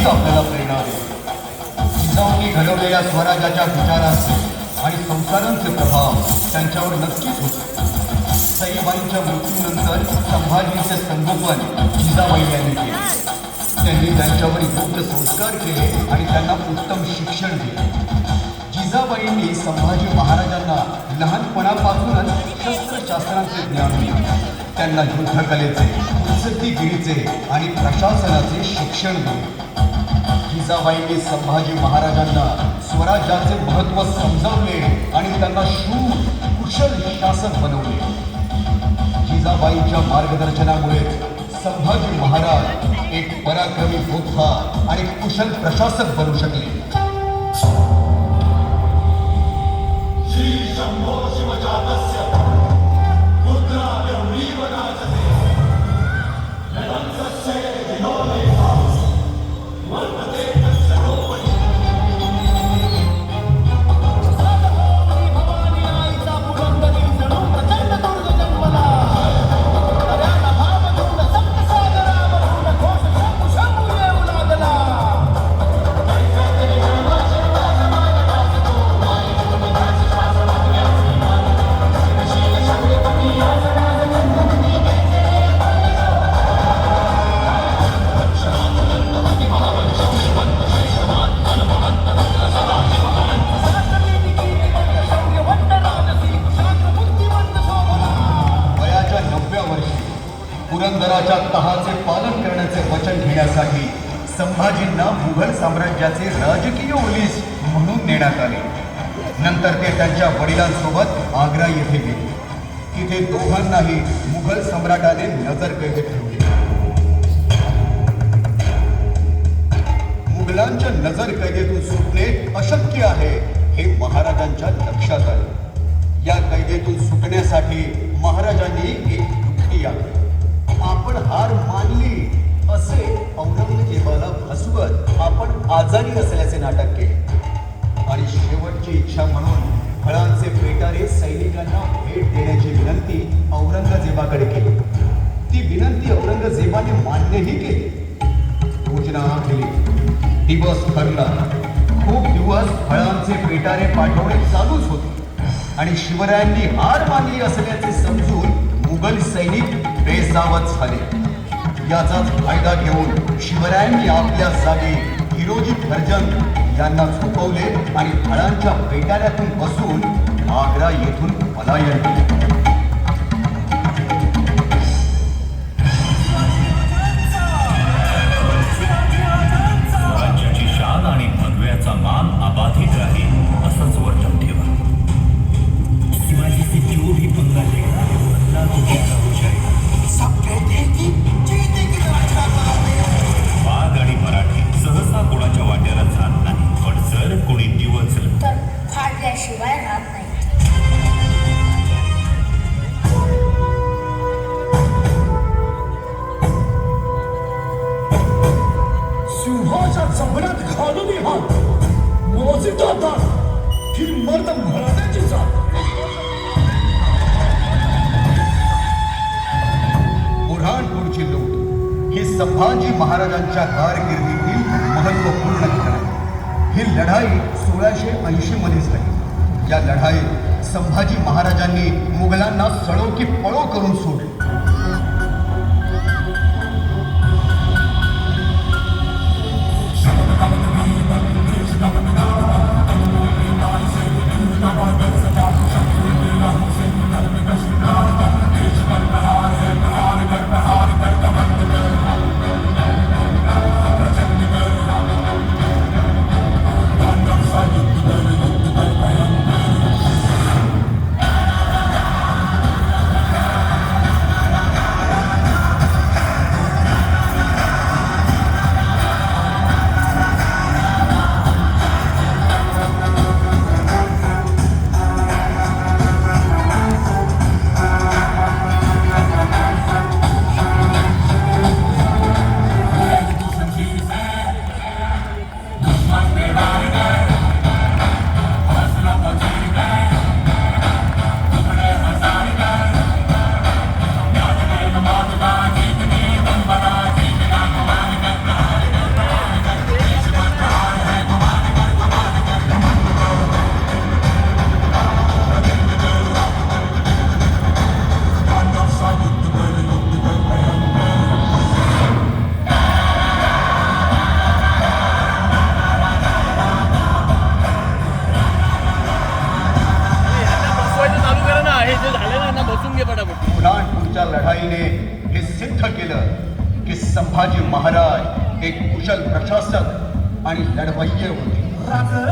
हीच आपल्याला प्रेरणा देते. जिजाऊंनी घडवलेल्या स्वराज्याच्या विचारांचे आणि संस्कारांचे प्रभाव त्यांच्यावर नक्कीच होते. सईबाईंच्या मृत्यूनंतर संभाजींचे संगोपन जिजाबाई यांनी केले. त्यांनी त्यांच्यावर योग्य संस्कार केले आणि त्यांना उत्तम शिक्षण दिले. जिजाबाईंनी संभाजी महाराजांना लहानपणापासूनच शस्त्रशास्त्रांचे ज्ञान दिले. त्यांना युद्धकलेचे, कुस्तीगिरीचे आणि प्रशासनाचे शिक्षण दिले. जिजाबाईंनी संभाजी महाराजांना स्वराज्याचे महत्त्व समजावले आणि त्यांना शूर, कुशल शासक बनवले. जिजाबाईंच्या मार्गदर्शनामुळे संभाजी महाराज एक पराक्रमी योद्धा आणि कुशल प्रशासक बनू शकले. श्री शंभो शिवजातस्य पुत्रार्यमीव राजते नरंसस्य विनोदेहा वर्तते तत्सर्वोपरि. भवानी आईचा पुरंदरी जणू प्रचंड दुर्ग जन्मला. दर्याचा भाव धुंद सप्तसागरावरून घोष शंभू शंभू येऊ लागला. पुरंदराच्या तहाचे पालन करण्याचे वचन घेण्यासाठी संभाजींना मुघल साम्राज्याचे राजकीय ओलीस म्हणून नेण्यात आले. नंतर ते त्यांच्या वडिलांसोबत आग्रा येथे गेले. तिथे दोघांनाही मुघल सम्राटाने नजरकैदेत ठेवले. मुघलांच्या नजरकैदेतून सुटणे अशक्य आहे हे महाराजांच्या लक्षात आले. या कैदेतून सुटण्यासाठी महाराजांनी एक युक्ती आखली. आपण हार मानली असे औरंगजेबाला भासवत आपण आजारी असल्याचे नाटक केले आणि शेवटची इच्छा म्हणून फळांचे पेटारे सैनिकांना भेट देण्याची विनंती औरंगजेबाकडे केली. ती विनंती औरंगजेबाने मान्यही केली. योजना आखली, दिवस ठरला. खूप दिवस फळांचे पेटारे पाठवणे चालूच होते आणि शिवरायांनी हार मानली असल्याचे समजून मुघल सैनिक बेसावध झाले. याचाच फायदा घेऊन शिवरायांनी आपल्या जागी हिरोजी फर्जंद यांना झोपवले आणि फळांच्या पेटाऱ्यातून बसून आग्रा येथून पलायन केले. राज्याची शान आणि भगव्याचा मान अबाधित राहील असंच वर्तन ठेवा. शिवाजी से जो भी पंगा लेगा अल्लाह को प्यारा हो जाएगा. सब कहते हैं कि जीते की वाघ आणि मराठी सहसा कोणाच्या वाट्याला जात नाही, पण जर कोणी दिवचलं तर फाडल्याशिवाय राहत नाही. सिंहाच्या चमड्यात घालून हात मोजिता दात ही मर्द घराण्याची जात. बुऱ्हाणपूरची लूट ही संभाजी महाराजांच्या कारकिर्दीतील महत्वपूर्ण घटना. ही लढाई 1680 मध्ये झाली. या लढाईत संभाजी महाराजांनी मुघलांना सळो की पळो करून सोडले. कुशल प्रशासक आणि लढवय्ये होते. राजा